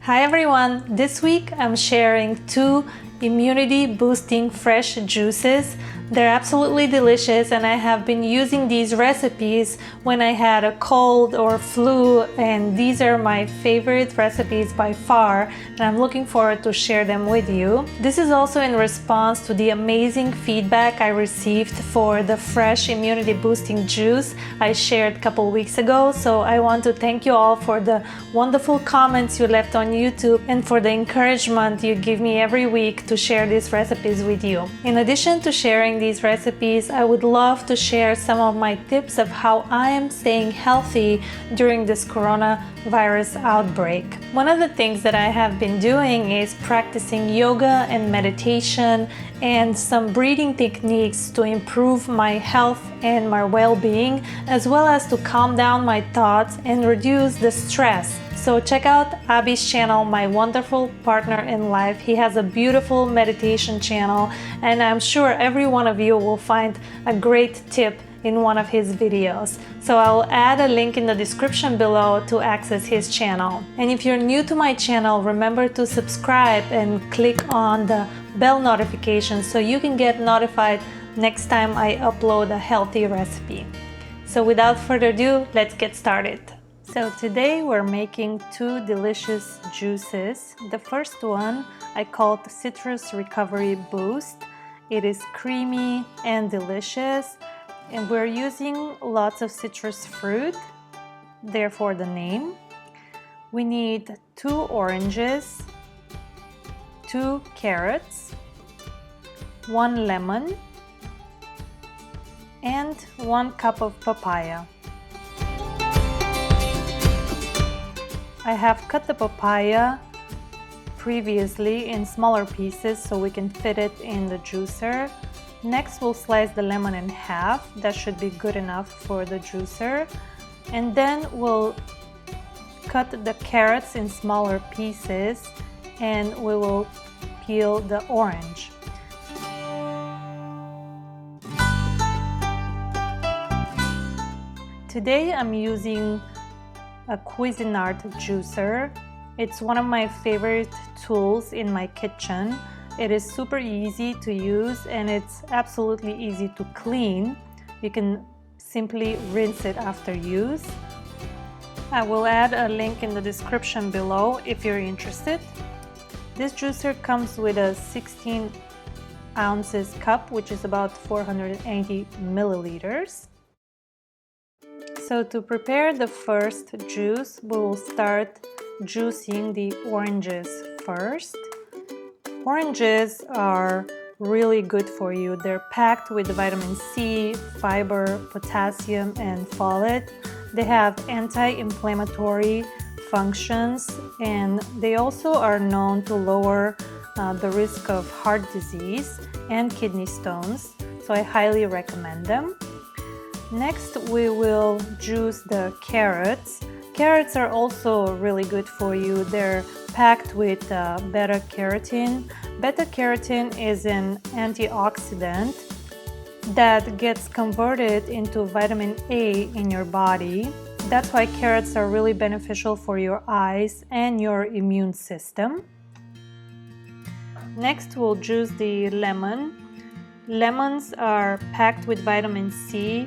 Hi everyone! This week I'm sharing 2 immunity boosting fresh juices. They're absolutely delicious and I have been using these recipes when I had a cold or flu, and these are my favorite recipes by far, and I'm looking forward to share them with you. This is also in response to the amazing feedback I received for the fresh immunity boosting juice I shared a couple weeks ago, so I want to thank you all for the wonderful comments you left on YouTube and for the encouragement you give me every week to share these recipes with you. In addition to sharing these recipes, I would love to share some of my tips of how I am staying healthy during this coronavirus outbreak. One of the things that I have been doing is practicing yoga and meditation and some breathing techniques to improve my health and my well-being, as well as to calm down my thoughts and reduce the stress. So check out Abby's channel, my wonderful partner in life. He has a beautiful meditation channel, and I'm sure every one of you will find a great tip in one of his videos. So I'll add a link in the description below to access his channel. And if you're new to my channel, remember to subscribe and click on the bell notification so you can get notified next time I upload a healthy recipe. So without further ado, let's get started. So today we're making 2 delicious juices. The first one I called Citrus Recovery Boost. It is creamy and delicious, and we're using lots of citrus fruit, therefore the name. We need 2 oranges, 2 carrots, 1 lemon, and 1 cup of papaya. I have cut the papaya previously in smaller pieces so we can fit it in the juicer. Next, we'll slice the lemon in half. That should be good enough for the juicer. And then we'll cut the carrots in smaller pieces and we will peel the orange. Today I'm using a Cuisinart juicer. It's one of my favorite tools in my kitchen. It is super easy to use and it's absolutely easy to clean. You can simply rinse it after use. I will add a link in the description below if you're interested. This juicer comes with a 16 ounces cup, which is about 480 milliliters. So to prepare the first juice, we will start juicing the oranges first. Oranges are really good for you. They're packed with vitamin C, fiber, potassium, and folate. They have anti-inflammatory functions, and they also are known to lower the risk of heart disease and kidney stones. So I highly recommend them. Next, we will juice the carrots. Carrots are also really good for you. They're packed with beta-carotene. Beta-carotene is an antioxidant that gets converted into vitamin A in your body. That's why carrots are really beneficial for your eyes and your immune system. Next, we'll juice the lemon. Lemons are packed with vitamin C,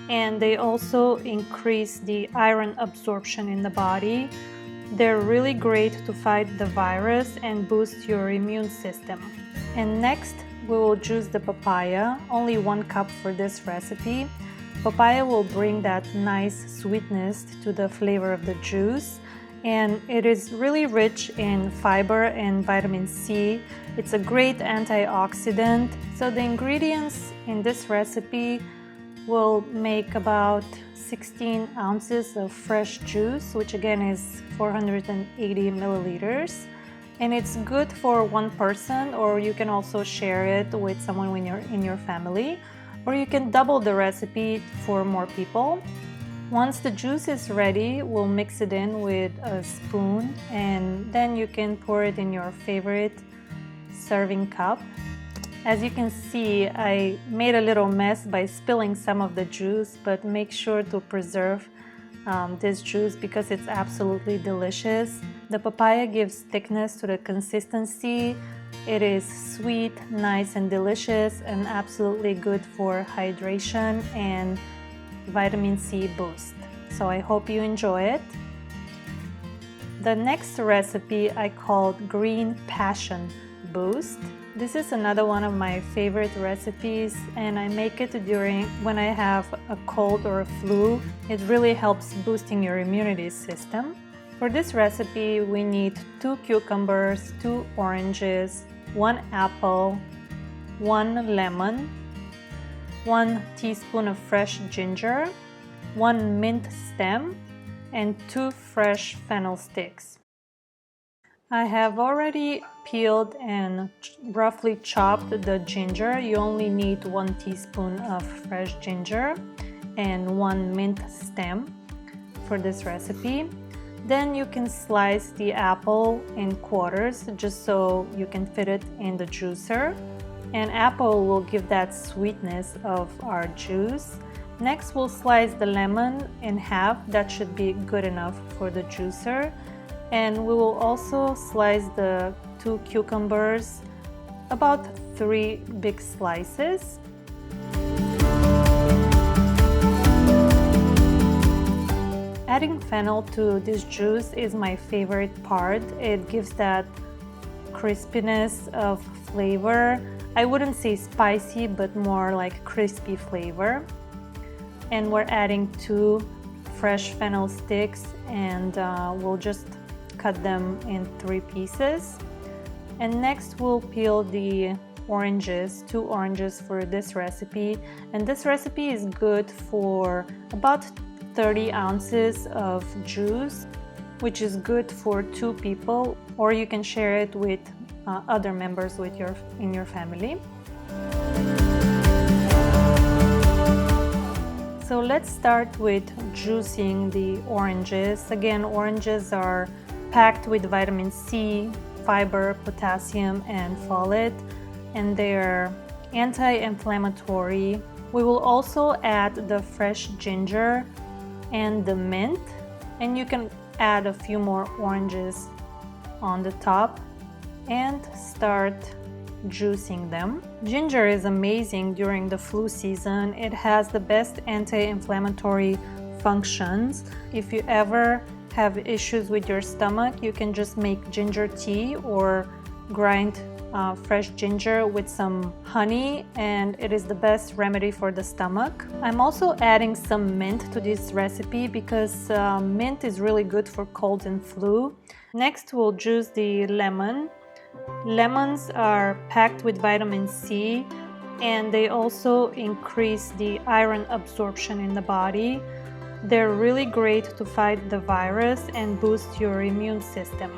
and they also increase the iron absorption in the body. They're really great to fight the virus and boost your immune system. And next, we will juice the papaya, only 1 cup for this recipe. Papaya will bring that nice sweetness to the flavor of the juice, and it is really rich in fiber and vitamin C. It's a great antioxidant. So the ingredients in this recipe will make about 16 ounces of fresh juice, which again is 480 milliliters. And it's good for 1 person, or you can also share it with someone when you're in your family, or you can double the recipe for more people. Once the juice is ready, we'll mix it in with a spoon, and then you can pour it in your favorite serving cup. As you can see, I made a little mess by spilling some of the juice, but make sure to preserve this juice because it's absolutely delicious. The papaya gives thickness to the consistency. It is sweet, nice and delicious, and absolutely good for hydration and vitamin C boost. So I hope you enjoy it. The next recipe I called Green Passion Boost. This is another one of my favorite recipes, and I make it when I have a cold or a flu. It really helps boosting your immunity system. For this recipe, we need 2 cucumbers, 2 oranges, 1 apple, 1 lemon, 1 teaspoon of fresh ginger, 1 mint stem, and 2 fresh fennel sticks. I have already peeled and roughly chopped the ginger. You only need 1 teaspoon of fresh ginger and 1 mint stem for this recipe. Then you can slice the apple in quarters just so you can fit it in the juicer. And apple will give that sweetness of our juice. Next, we'll slice the lemon in half. That should be good enough for the juicer. And we will also slice the 2 cucumbers, about 3 big slices. Adding fennel to this juice is my favorite part. It gives that crispiness of flavor. I wouldn't say spicy, but more like crispy flavor. And we're adding 2 fresh fennel sticks, and we'll just cut them in 3 pieces. And next we'll peel the oranges, 2 oranges for this recipe. And this recipe is good for about 30 ounces of juice, which is good for 2 people, or you can share it with other members in your family. So let's start with juicing the oranges. Again, oranges are packed with vitamin C, fiber, potassium, and folate, and they're anti-inflammatory. We will also add the fresh ginger and the mint, and you can add a few more oranges on the top and start juicing them. Ginger is amazing during the flu season. It has the best anti-inflammatory functions. If you ever have issues with your stomach, you can just make ginger tea or grind fresh ginger with some honey, and it is the best remedy for the stomach. I'm also adding some mint to this recipe because mint is really good for cold and flu. Next, we'll juice the lemon. Lemons are packed with vitamin C, and they also increase the iron absorption in the body. They're really great to fight the virus and boost your immune system.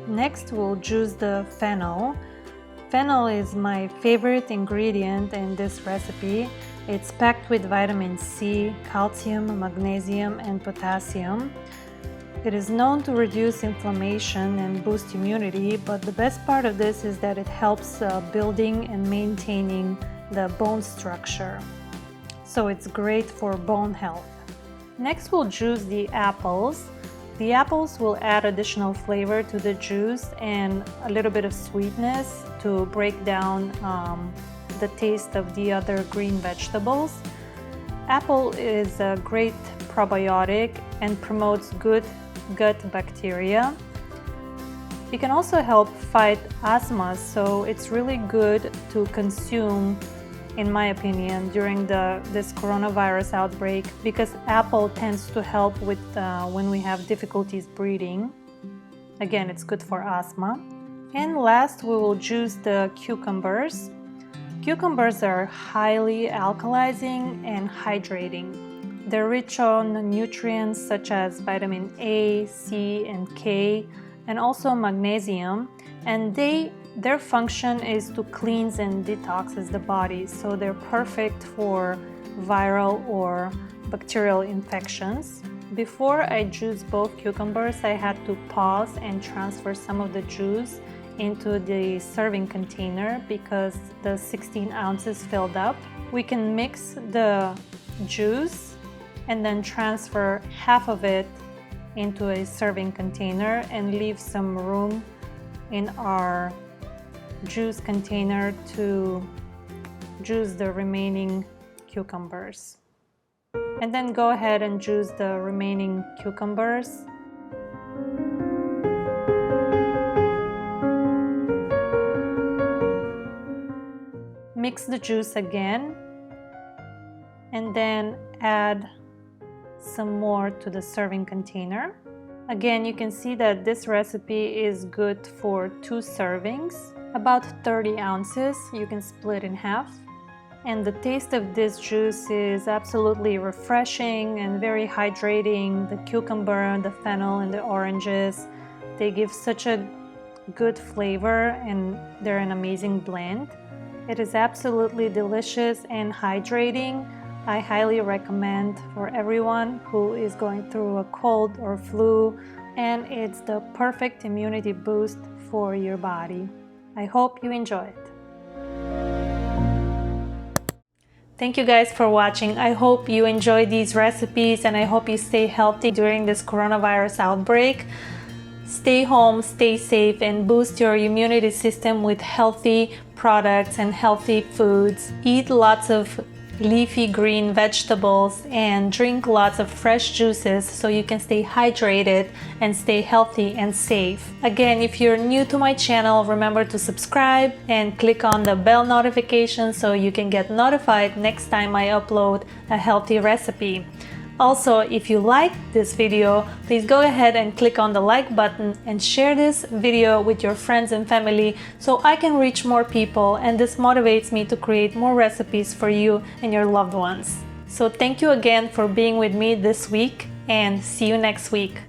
Next, we'll juice the fennel. Fennel is my favorite ingredient in this recipe. It's packed with vitamin C, calcium, magnesium, and potassium. It is known to reduce inflammation and boost immunity, but the best part of this is that it helps building and maintaining the bone structure. So it's great for bone health. Next, we'll juice the apples. The apples will add additional flavor to the juice and a little bit of sweetness to break down the taste of the other green vegetables. Apple is a great probiotic and promotes good gut bacteria. It can also help fight asthma, so it's really good to consume, in my opinion, during this coronavirus outbreak, because apple tends to help with when we have difficulties breathing. Again, it's good for asthma. And last, we will juice the cucumbers. Cucumbers are highly alkalizing and hydrating. They're rich on nutrients such as vitamin A, C, and K, and also magnesium, and their function is to cleanse and detoxes the body, so they're perfect for viral or bacterial infections. Before I juice both cucumbers, I had to pause and transfer some of the juice into the serving container because the 16 ounces filled up. We can mix the juice and then transfer half of it into a serving container and leave some room in our juice container to juice the remaining cucumbers. And then go ahead and juice the remaining cucumbers. Mix the juice again and then add some more to the serving container. Again, you can see that this recipe is good for 2 servings, about 30 ounces. You can split in half. And the taste of this juice is absolutely refreshing and very hydrating. The cucumber, the fennel, and the oranges, they give such a good flavor and they're an amazing blend. It is absolutely delicious and hydrating. I highly recommend for everyone who is going through a cold or flu, and it's the perfect immunity boost for your body. I hope you enjoy it. Thank you guys for watching. I hope you enjoy these recipes and I hope you stay healthy during this coronavirus outbreak. Stay home, stay safe, and boost your immunity system with healthy products and healthy foods. Eat lots of leafy green vegetables and drink lots of fresh juices so you can stay hydrated and stay healthy and safe. Again, if you're new to my channel, remember to subscribe and click on the bell notification so you can get notified next time I upload a healthy recipe. Also, if you like this video, please go ahead and click on the like button and share this video with your friends and family so I can reach more people, and this motivates me to create more recipes for you and your loved ones. So thank you again for being with me this week, and see you next week.